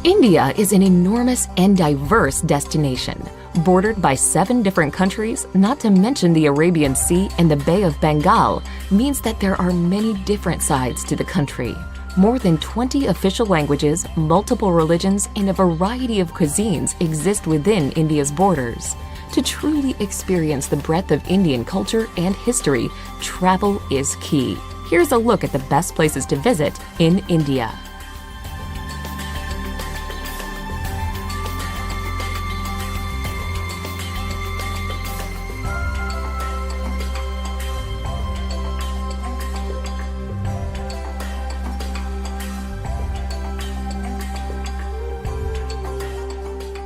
India is an enormous and diverse destination, bordered by 7 different countries, not to mention the Arabian Sea and the Bay of Bengal, means that there are many different sides to the country. More than 20 official languages, multiple religions, and a variety of cuisines exist within India's borders. To truly experience the breadth of Indian culture and history, travel is key. Here's a look at the best places to visit in India.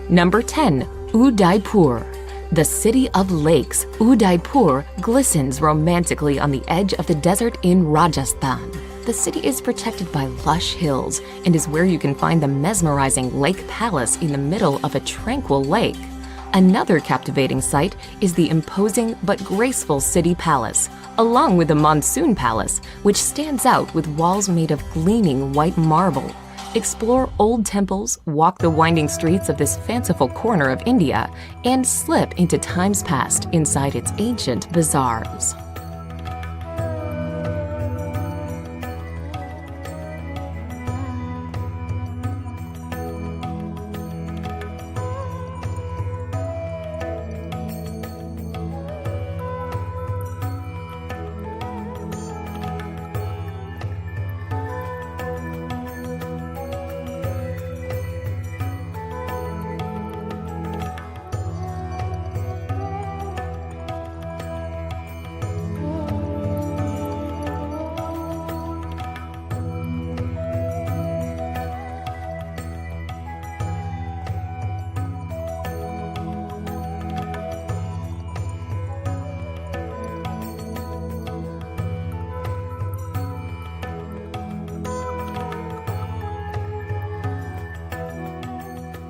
Number 10. Udaipur. The city of lakes, Udaipur glistens romantically on the edge of the desert in Rajasthan. The city is protected by lush hills and is where you can find the mesmerizing Lake Palace in the middle of a tranquil lake. Another captivating sight is the imposing but graceful city palace, along with the Monsoon Palace, which stands out with walls made of gleaming white marble. Explore old temples, walk the winding streets of this fanciful corner of India, and slip into times past inside its ancient bazaars.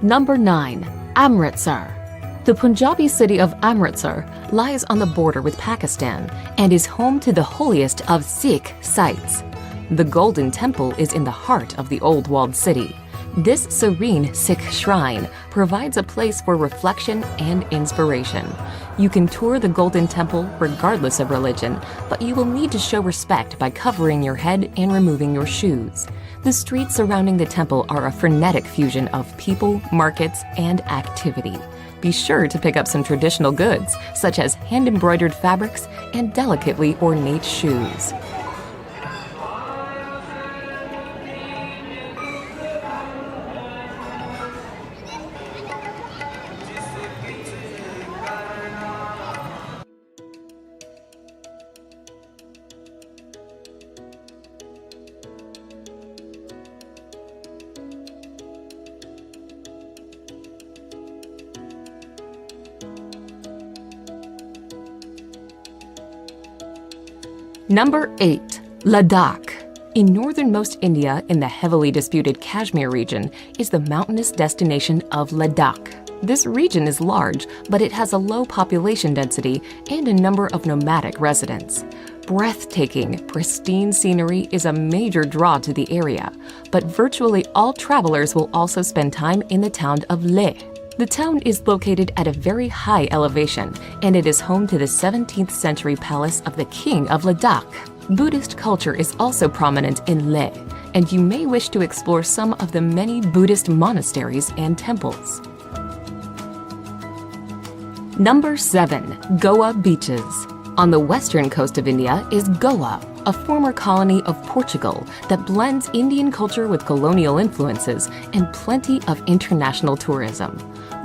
Number 9. Amritsar. The Punjabi city of Amritsar lies on the border with Pakistan and is home to the holiest of Sikh sites. The Golden Temple is in the heart of the old walled city. This serene Sikh shrine provides a place for reflection and inspiration. You can tour the Golden Temple regardless of religion, but you will need to show respect by covering your head and removing your shoes. The streets surrounding the temple are a frenetic fusion of people, markets, and activity. Be sure to pick up some traditional goods, such as hand-embroidered fabrics and delicately ornate shoes. Number 8. Ladakh. In northernmost India, in the heavily disputed Kashmir region, is the mountainous destination of Ladakh. This region is large, but it has a low population density and a number of nomadic residents. Breathtaking, pristine scenery is a major draw to the area, but virtually all travelers will also spend time in the town of Leh. The town is located at a very high elevation, and it is home to the 17th century palace of the King of Ladakh. Buddhist culture is also prominent in Leh, and you may wish to explore some of the many Buddhist monasteries and temples. Number 7. Goa beaches. On the western coast of India is Goa, a former colony of Portugal that blends Indian culture with colonial influences and plenty of international tourism.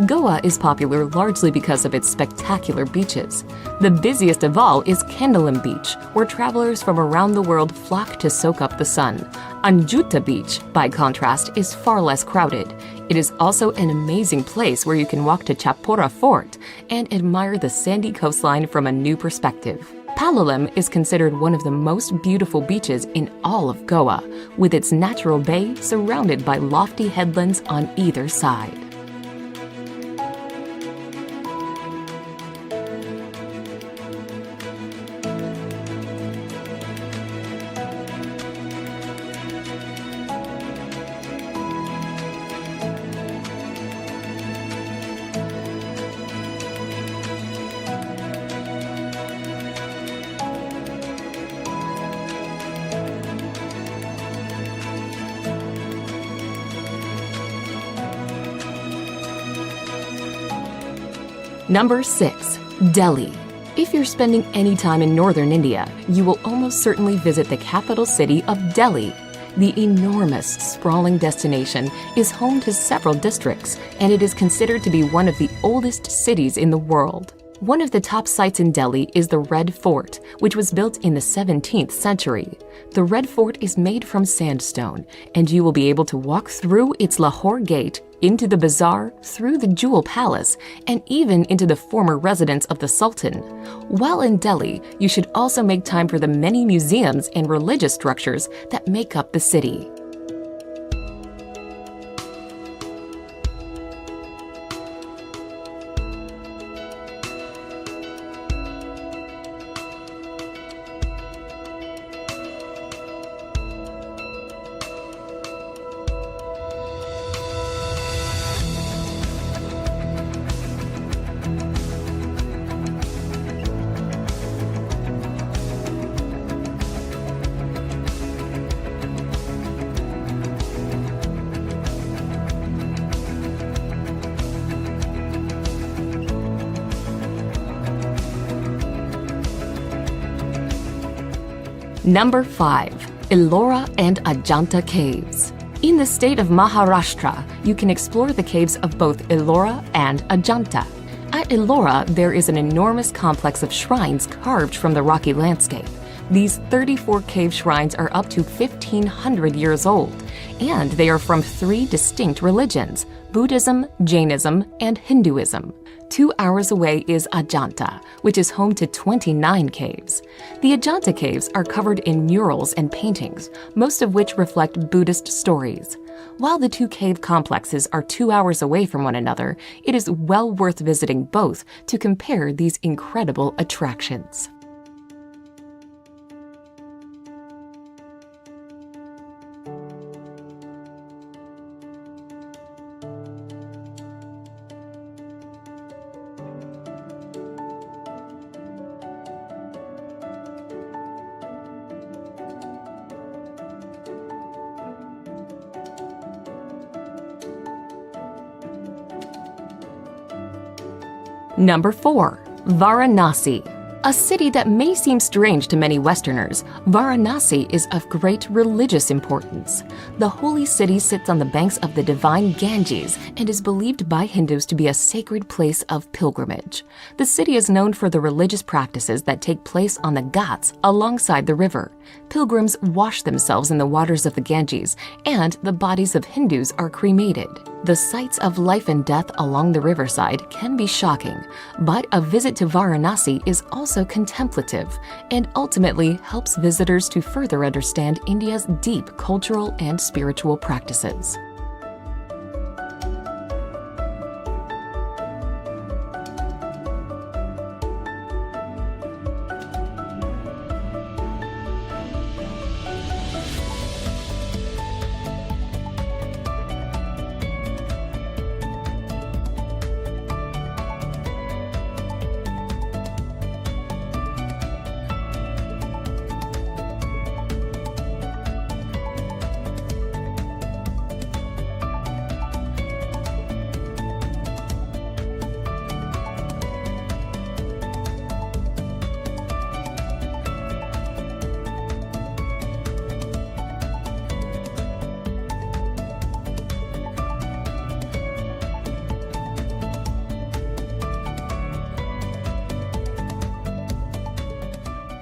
Goa is popular largely because of its spectacular beaches. The busiest of all is Candolim Beach, where travelers from around the world flock to soak up the sun. Anjuta Beach, by contrast, is far less crowded. It is also an amazing place where you can walk to Chapora Fort and admire the sandy coastline from a new perspective. Palolem is considered one of the most beautiful beaches in all of Goa, with its natural bay surrounded by lofty headlands on either side. Number 6. Delhi. If you're spending any time in northern India, you will almost certainly visit the capital city of Delhi. The enormous, sprawling destination is home to several districts, and it is considered to be one of the oldest cities in the world. One of the top sites in Delhi is the Red Fort, which was built in the 17th century. The Red Fort is made from sandstone, and you will be able to walk through its Lahore Gate, into the bazaar, through the Jewel Palace, and even into the former residence of the Sultan. While in Delhi, you should also make time for the many museums and religious structures that make up the city. Number 5. Ellora and Ajanta Caves. In the state of Maharashtra, you can explore the caves of both Ellora and Ajanta. At Ellora, there is an enormous complex of shrines carved from the rocky landscape. These 34 cave shrines are up to 1,500 years old, and they are from 3 distinct religions: Buddhism, Jainism, and Hinduism. 2 hours away is Ajanta, which is home to 29 caves. The Ajanta caves are covered in murals and paintings, most of which reflect Buddhist stories. While the 2 cave complexes are 2 hours away from one another, it is well worth visiting both to compare these incredible attractions. Number 4. Varanasi. A city that may seem strange to many Westerners, Varanasi is of great religious importance. The holy city sits on the banks of the divine Ganges and is believed by Hindus to be a sacred place of pilgrimage. The city is known for the religious practices that take place on the Ghats alongside the river. Pilgrims wash themselves in the waters of the Ganges, and the bodies of Hindus are cremated. The sights of life and death along the riverside can be shocking, but a visit to Varanasi is also contemplative and ultimately helps visitors to further understand India's deep cultural and spiritual practices.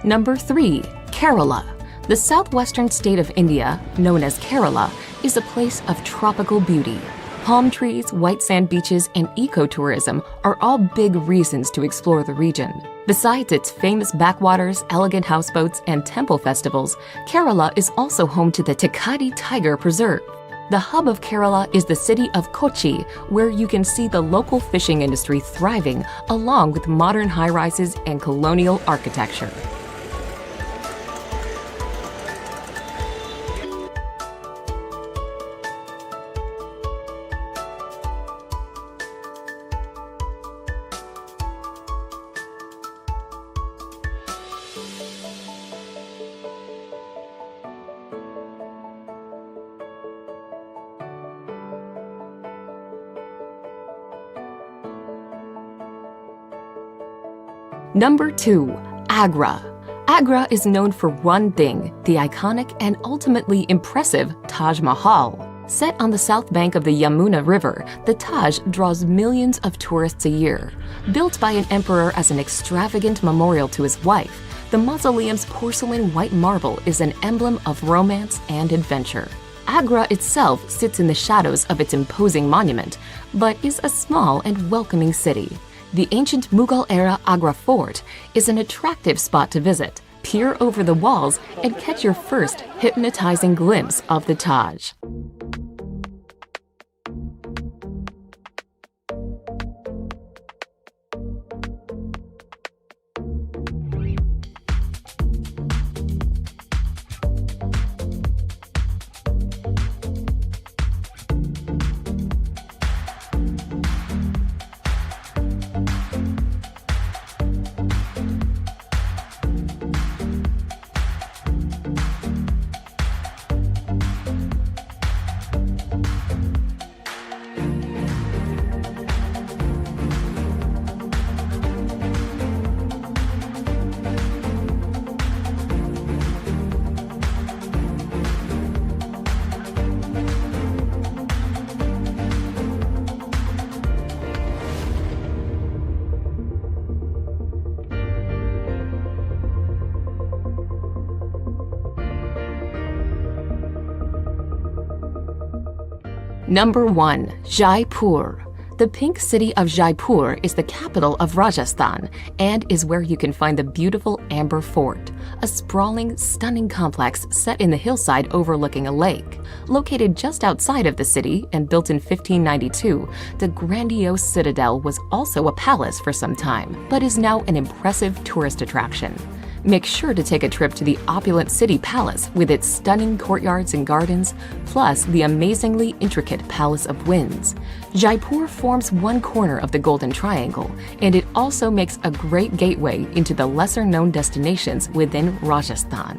Number 3. Kerala. The southwestern state of India, known as Kerala, is a place of tropical beauty. Palm trees, white sand beaches, and ecotourism are all big reasons to explore the region. Besides its famous backwaters, elegant houseboats, and temple festivals, Kerala is also home to the Tekadi Tiger Preserve. The hub of Kerala is the city of Kochi, where you can see the local fishing industry thriving along with modern high-rises and colonial architecture. Number 2. Agra. Agra is known for one thing, the iconic and ultimately impressive Taj Mahal. Set on the south bank of the Yamuna River, the Taj draws millions of tourists a year. Built by an emperor as an extravagant memorial to his wife, the mausoleum's porcelain white marble is an emblem of romance and adventure. Agra itself sits in the shadows of its imposing monument, but is a small and welcoming city. The ancient Mughal-era Agra Fort is an attractive spot to visit. Peer over the walls and catch your first hypnotizing glimpse of the Taj. Number 1. Jaipur. The pink city of Jaipur is the capital of Rajasthan and is where you can find the beautiful Amber Fort, a sprawling, stunning complex set in the hillside overlooking a lake. Located just outside of the city and built in 1592, the grandiose citadel was also a palace for some time, but is now an impressive tourist attraction. Make sure to take a trip to the opulent city palace with its stunning courtyards and gardens, plus the amazingly intricate Palace of Winds. Jaipur forms one corner of the Golden Triangle, and it also makes a great gateway into the lesser-known destinations within Rajasthan.